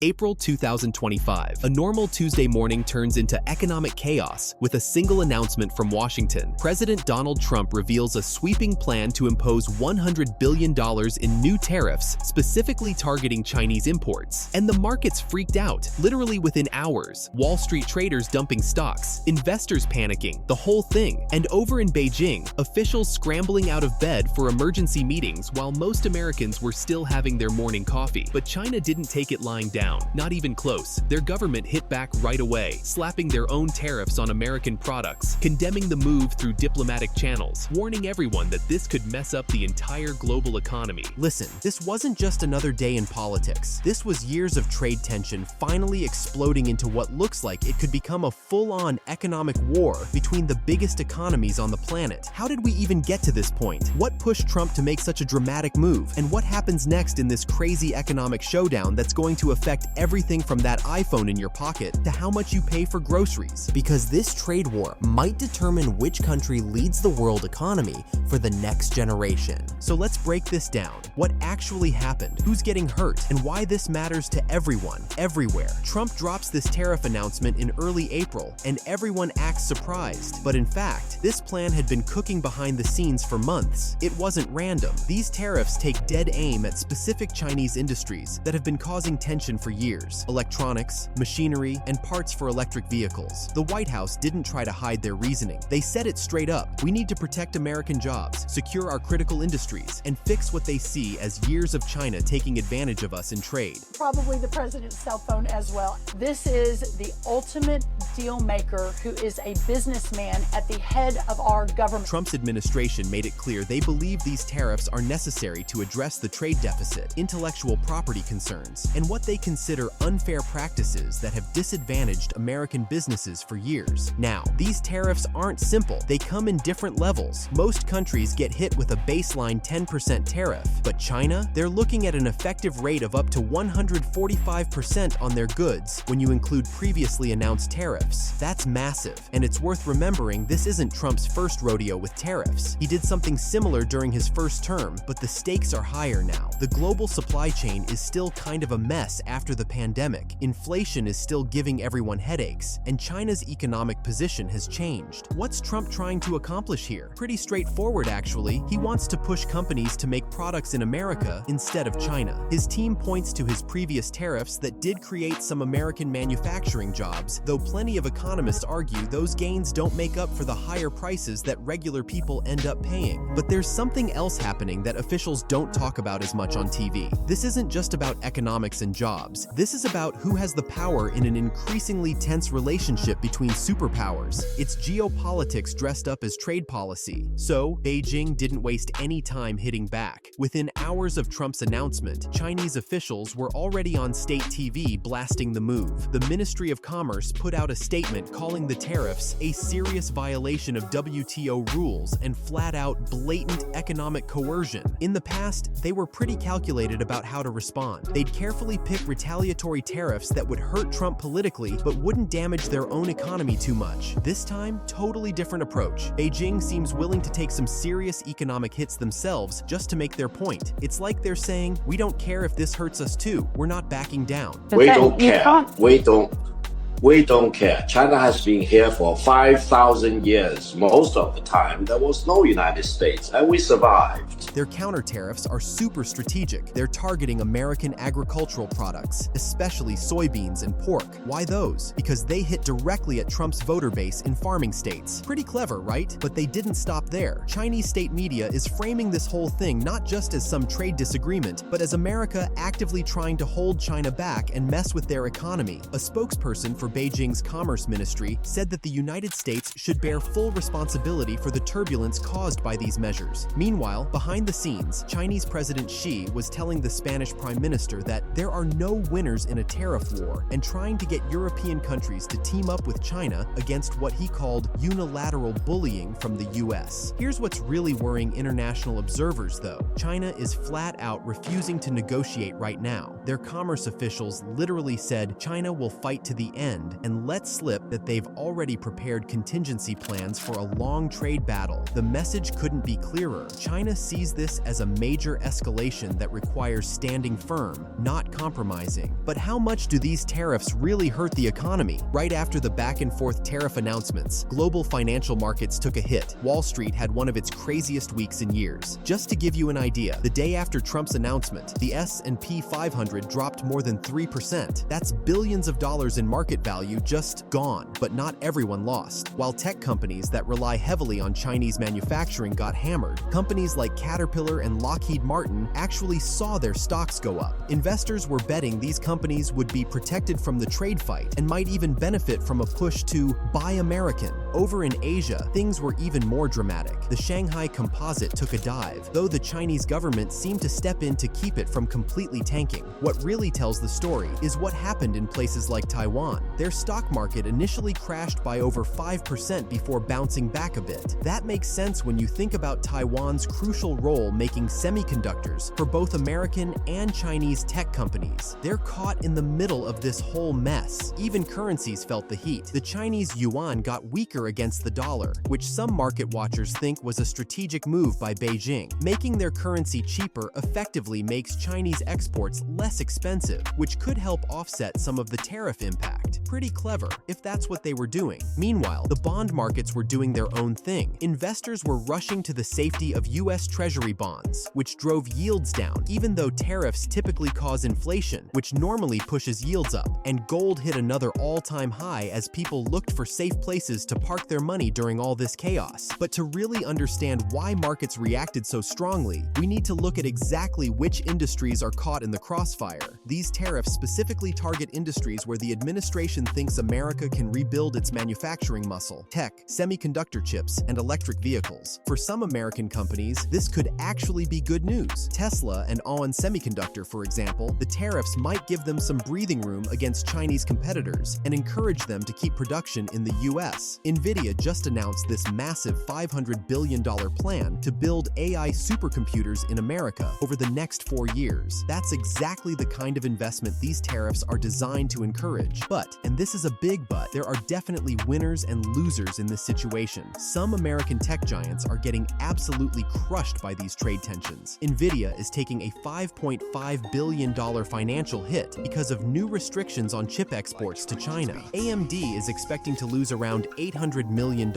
April 2025. A normal Tuesday morning turns into economic chaos with a single announcement from Washington. President Donald Trump reveals a sweeping plan to impose $100 billion in new tariffs, specifically targeting Chinese imports. And the markets freaked out, literally within hours. Wall Street traders dumping stocks, investors panicking, the whole thing. And over in Beijing, officials scrambling out of bed for emergency meetings while most Americans were still having their morning coffee. But China didn't take it lying down. Not even close. Their government hit back right away, slapping their own tariffs on American products, condemning the move through diplomatic channels, warning everyone that this could mess up the entire global economy. Listen, this wasn't just another day in politics. This was years of trade tension finally exploding into what looks like it could become a full-on economic war between the biggest economies on the planet. How did we even get to this point? What pushed Trump to make such a dramatic move? And what happens next in this crazy economic showdown that's going to affect everything from that iPhone in your pocket to how much you pay for groceries? Because this trade war might determine which country leads the world economy for the next generation. So let's break this down. What actually happened? Who's getting hurt? And why this matters to everyone, everywhere. Trump drops this tariff announcement in early April, and everyone acts surprised. But in fact, this plan had been cooking behind the scenes for months. It wasn't random. These tariffs take dead aim at specific Chinese industries that have been causing tension for years: electronics, machinery, and parts for electric vehicles. The White House didn't try to hide their reasoning. They said it straight up. We need to protect American jobs, secure our critical industries, and fix what they see as years of China taking advantage of us in trade. Probably the president's cell phone as well. This is the ultimate deal maker who is a businessman at the head of our government. Trump's administration made it clear they believe these tariffs are necessary to address the trade deficit, intellectual property concerns, and what they consider unfair practices that have disadvantaged American businesses for years. Now, these tariffs aren't simple. They come in different levels. Most countries get hit with a baseline 10% tariff, but China, they're looking at an effective rate of up to 145% on their goods when you include previously announced tariffs. That's massive, and it's worth remembering this isn't Trump's first rodeo with tariffs. He did something similar during his first term, but the stakes are higher now. The global supply chain is still kind of a mess after the pandemic. Inflation is still giving everyone headaches, and China's economic position has changed. What's Trump trying to accomplish here? Pretty straightforward, actually. He wants to push companies to make products in America instead of China. His team points to his previous tariffs that did create some American manufacturing jobs, though plenty of economists argue those gains don't make up for the higher prices that regular people end up paying. But there's something else happening that officials don't talk about as much on TV. This isn't just about economics and jobs. This is about who has the power in an increasingly tense relationship between superpowers. It's geopolitics dressed up as trade policy. So, Beijing didn't waste any time hitting back. Within hours of Trump's announcement, Chinese officials were already on state TV blasting the move. The Ministry of Commerce put out a statement calling the tariffs a serious violation of WTO rules and flat-out blatant economic coercion. In the past, they were pretty calculated about how to respond. They'd carefully pick retaliatory tariffs that would hurt Trump politically but wouldn't damage their own economy too much. This time, totally different approach. Beijing seems willing to take some serious economic hits themselves just to make their point. It's like they're saying, we don't care if this hurts us too. We're not backing down. We don't care. We don't care. China has been here for 5,000 years. Most of the time, there was no United States, and we survived. Their counter tariffs are super strategic. They're targeting American agricultural products, especially soybeans and pork. Why those? Because they hit directly at Trump's voter base in farming states. Pretty clever, right? But they didn't stop there. Chinese state media is framing this whole thing not just as some trade disagreement, but as America actively trying to hold China back and mess with their economy. A spokesperson for Beijing's Commerce Ministry said that the United States should bear full responsibility for the turbulence caused by these measures. Meanwhile, behind the scenes, Chinese President Xi was telling the Spanish Prime Minister that there are no winners in a tariff war and trying to get European countries to team up with China against what he called unilateral bullying from the US. Here's what's really worrying international observers, though. China is flat out refusing to negotiate right now. Their commerce officials literally said China will fight to the end end and let slip that they've already prepared contingency plans for a long trade battle. The message couldn't be clearer. China sees this as a major escalation that requires standing firm, not compromising. But how much do these tariffs really hurt the economy? Right after the back-and-forth tariff announcements, global financial markets took a hit. Wall Street had one of its craziest weeks in years. Just to give you an idea, the day after Trump's announcement, the S&P 500 dropped more than 3%. That's billions of dollars in market value just gone, but not everyone lost. While tech companies that rely heavily on Chinese manufacturing got hammered, companies like Caterpillar and Lockheed Martin actually saw their stocks go up. Investors were betting these companies would be protected from the trade fight and might even benefit from a push to buy American. Over in Asia, things were even more dramatic. The Shanghai Composite took a dive, though the Chinese government seemed to step in to keep it from completely tanking. What really tells the story is what happened in places like Taiwan. Their stock market initially crashed by over 5% before bouncing back a bit. That makes sense when you think about Taiwan's crucial role making semiconductors for both American and Chinese tech companies. They're caught in the middle of this whole mess. Even currencies felt the heat. The Chinese yuan got weaker against the dollar, which some market watchers think was a strategic move by Beijing. Making their currency cheaper effectively makes Chinese exports less expensive, which could help offset some of the tariff impact. Pretty clever, if that's what they were doing. Meanwhile, the bond markets were doing their own thing. Investors were rushing to the safety of U.S. Treasury bonds, which drove yields down, even though tariffs typically cause inflation, which normally pushes yields up. And gold hit another all-time high as people looked for safe places to park their money during all this chaos. But to really understand why markets reacted so strongly, we need to look at exactly which industries are caught in the crossfire. These tariffs specifically target industries where the administration thinks America can rebuild its manufacturing muscle: tech, semiconductor chips, and electric vehicles. For some American companies, this could actually be good news. Tesla and ON Semiconductor, for example, the tariffs might give them some breathing room against Chinese competitors and encourage them to keep production in the US. Nvidia just announced this massive $500 billion plan to build AI supercomputers in America over the next 4 years. That's exactly the kind of investment these tariffs are designed to encourage. But, and this is a big but, there are definitely winners and losers in this situation. Some American tech giants are getting absolutely crushed by these trade tensions. Nvidia is taking a $5.5 billion financial hit because of new restrictions on chip exports to China. AMD is expecting to lose around $800 million.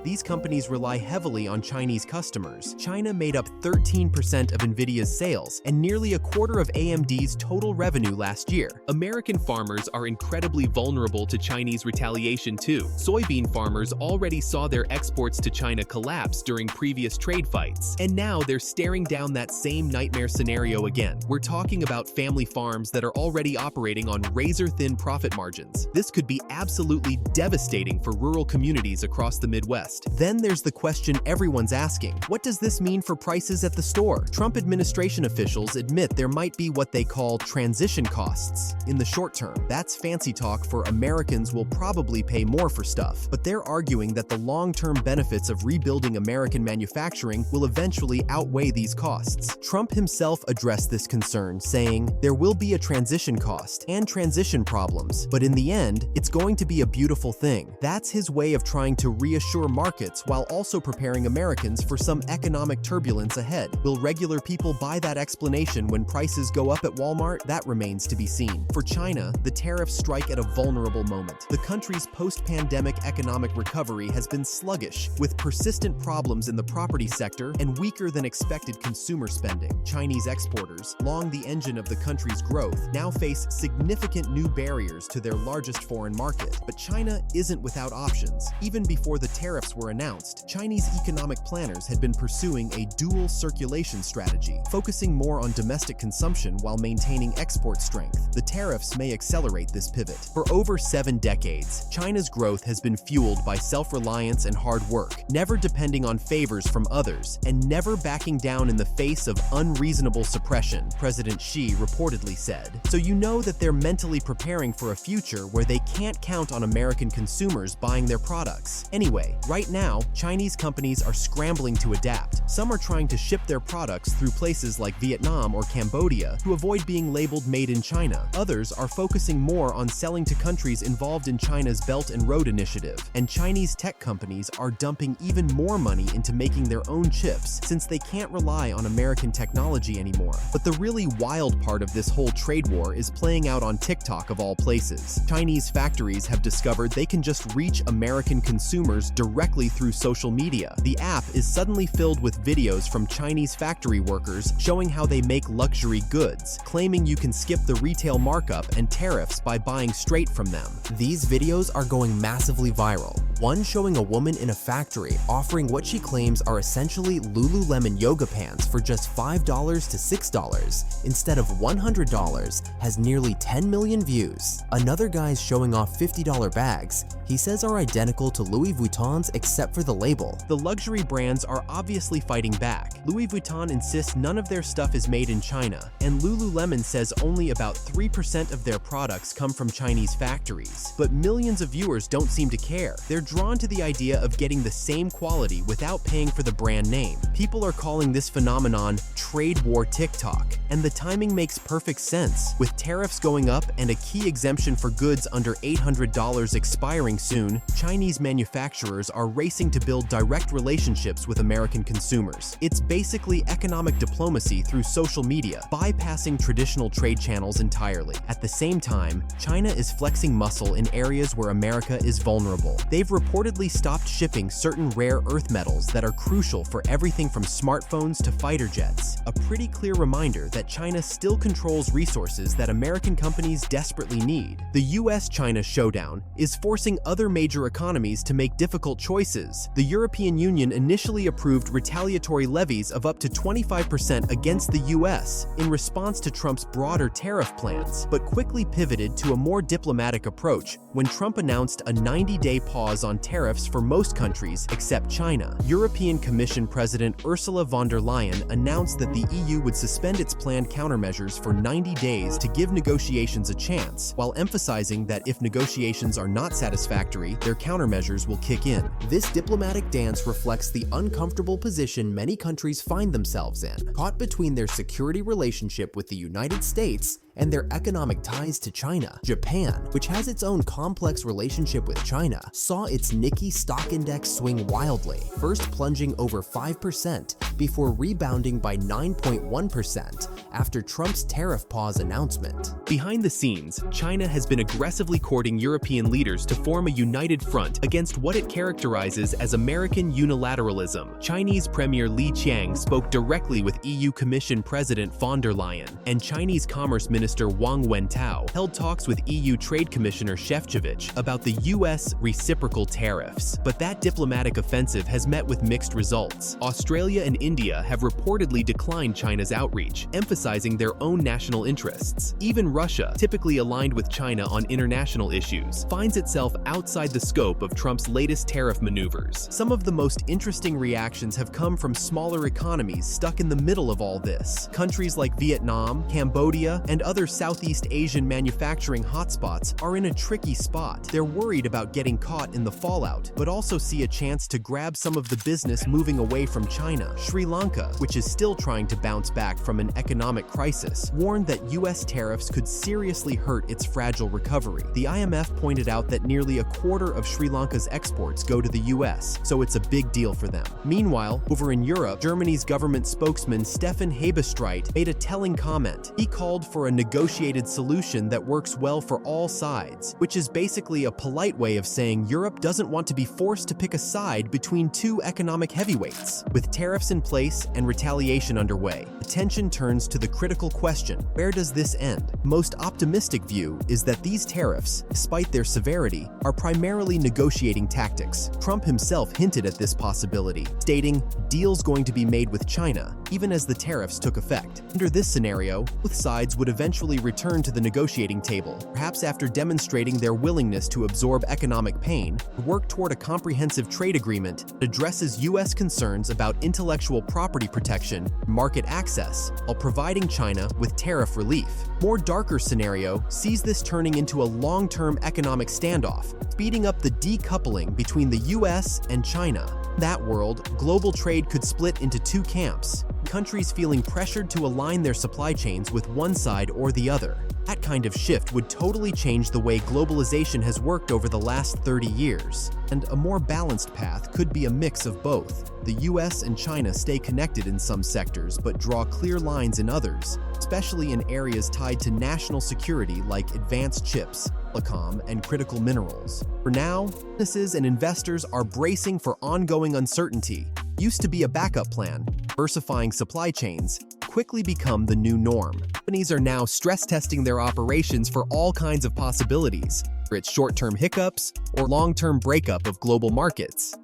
These companies rely heavily on Chinese customers. China made up 13% of Nvidia's sales and nearly a quarter of AMD's total revenue last year. American farmers are incredibly vulnerable to Chinese retaliation too. Soybean farmers already saw their exports to China collapse during previous trade fights, and now they're staring down that same nightmare scenario again. We're talking about family farms that are already operating on razor-thin profit margins. This could be absolutely devastating for rural communities across the Midwest. Then there's the question everyone's asking: what does this mean for prices at the store? Trump administration officials admit there might be what they call transition costs in the short term. That's fancy talk for Americans will probably pay more for stuff, but they're arguing that the long-term benefits of rebuilding American manufacturing will eventually outweigh these costs. Trump himself addressed this concern, saying, "There will be a transition cost and transition problems, but in the end, it's going to be a beautiful thing." That's his way of trying to reassure markets while also preparing Americans for some economic turbulence ahead. Will regular people buy that explanation when prices go up at Walmart? That remains to be seen. For China, the tariffs strike at a vulnerable moment. The country's post-pandemic economic recovery has been sluggish, with persistent problems in the property sector and weaker than expected consumer spending. Chinese exporters, long the engine of the country's growth, now face significant new barriers to their largest foreign market. But China isn't without options. Even before the tariffs were announced, Chinese economic planners had been pursuing a dual circulation strategy, focusing more on domestic consumption while maintaining export strength. The tariffs may accelerate this pivot. For over 7 decades, China's growth has been fueled by self-reliance and hard work, never depending on favors from others, and never backing down in the face of unreasonable suppression, President Xi reportedly said. So you know that they're mentally preparing for a future where they can't count on American consumers buying their products. Anyway, right now, Chinese companies are scrambling to adapt. Some are trying to ship their products through places like Vietnam or Cambodia to avoid being labeled made in China. Others are focusing more on selling to countries involved in China's Belt and Road Initiative, and Chinese tech companies are dumping even more money into making their own chips since they can't rely on American technology anymore. But the really wild part of this whole trade war is playing out on TikTok of all places. Chinese factories have discovered they can just reach American consumers directly through social media. The app is suddenly filled with videos from Chinese factory workers showing how they make luxury goods, claiming you can skip the retail markup and tariffs by buying straight from them. These videos are going massively viral. One showing a woman in a factory offering what she claims are essentially Lululemon yoga pants for just $5 to $6 instead of $100 has nearly 10 million views. Another guy's showing off $50 bags he says are identical to Louis Vuitton's except for the label. The luxury brands are obviously fighting back. Louis Vuitton insists none of their stuff is made in China, and Lululemon says only about 3% of their products come from Chinese factories. But millions of viewers don't seem to care. They're drawn to the idea of getting the same quality without paying for the brand name. People are calling this phenomenon trade war TikTok, and the timing makes perfect sense. With tariffs going up and a key exemption for goods under $800 expiring soon, Chinese manufacturers are racing to build direct relationships with American consumers. It's basically economic diplomacy through social media, bypassing traditional trade channels entirely. At the same time, China is flexing muscle in areas where America is vulnerable. They've reportedly stopped shipping certain rare earth metals that are crucial for everything from smartphones to fighter jets. A pretty clear reminder that China still controls resources that American companies desperately need. The US-China showdown is forcing other major economies to make difficult choices. The European Union initially approved retaliatory levies of up to 25% against the US in response to Trump's broader tariff plans, but quickly pivoted to a more diplomatic approach when Trump announced a 90-day pause on tariffs for most countries except China. European Commission President Ursula von der Leyen announced that the EU would suspend its planned countermeasures for 90 days to give negotiations a chance, while emphasizing that if negotiations are not satisfactory, their countermeasures will kick in. This diplomatic dance reflects the uncomfortable position many countries find themselves in, caught between their security relationship with the United States and their economic ties to China. Japan, which has its own complex relationship with China, saw its Nikkei stock index swing wildly, first plunging over 5% before rebounding by 9.1% after Trump's tariff pause announcement. Behind the scenes, China has been aggressively courting European leaders to form a united front against what it characterizes as American unilateralism. Chinese Premier Li Qiang spoke directly with EU Commission President von der Leyen, and Chinese Commerce Minister Wang Wentao held talks with EU Trade Commissioner Shevchevich about the US reciprocal tariffs. But that diplomatic offensive has met with mixed results. Australia and India have reportedly declined China's outreach, emphasizing their own national interests. Even Russia, typically aligned with China on international issues, finds itself outside the scope of Trump's latest tariff maneuvers. Some of the most interesting reactions have come from smaller economies stuck in the middle of all this. Countries like Vietnam, Cambodia, and other Southeast Asian manufacturing hotspots are in a tricky spot. They're worried about getting caught in the fallout, but also see a chance to grab some of the business moving away from China. Sri Lanka, which is still trying to bounce back from an economic crisis, warned that US tariffs could seriously hurt its fragile recovery. The IMF pointed out that nearly a quarter of Sri Lanka's exports go to the US, so it's a big deal for them. Meanwhile, over in Europe, Germany's government spokesman Stefan Hebestreit made a telling comment. He called for a negotiated solution that works well for all sides, which is basically a polite way of saying Europe doesn't want to be forced to pick a side between two economic heavyweights. With tariffs in place and retaliation underway, attention turns to the critical question: where does this end? Most optimistic view is that these tariffs, despite their severity, are primarily negotiating tactics. Trump himself hinted at this possibility, stating, "Deals going to be made with China," even as the tariffs took effect. Under this scenario, both sides would eventually return to the negotiating table, perhaps after demonstrating their willingness to absorb economic pain, and work toward a comprehensive trade agreement that addresses US concerns about intellectual property protection and market access, while providing China with tariff relief. More darker scenario sees this turning into a long-term economic standoff, speeding up the decoupling between the US and China. In that world, global trade could split into two camps. countries feeling pressured to align their supply chains with one side or the other. That kind of shift would totally change the way globalization has worked over the last 30 years. And a more balanced path could be a mix of both. The US and China stay connected in some sectors but draw clear lines in others, especially in areas tied to national security like advanced chips, telecom, and critical minerals. For now, businesses and investors are bracing for ongoing uncertainty. Used to be a backup plan, diversifying supply chains quickly become the new norm. Companies are now stress testing their operations for all kinds of possibilities, whether it's short-term hiccups or long-term breakup of global markets.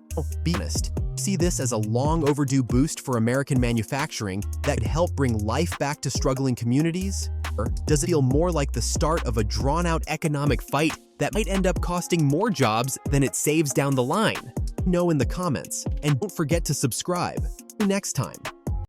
Be honest, see this as a long overdue boost for American manufacturing that could help bring life back to struggling communities? Or does it feel more like the start of a drawn-out economic fight that might end up costing more jobs than it saves down the line? Let me know in the comments, and don't forget to subscribe. See you next time.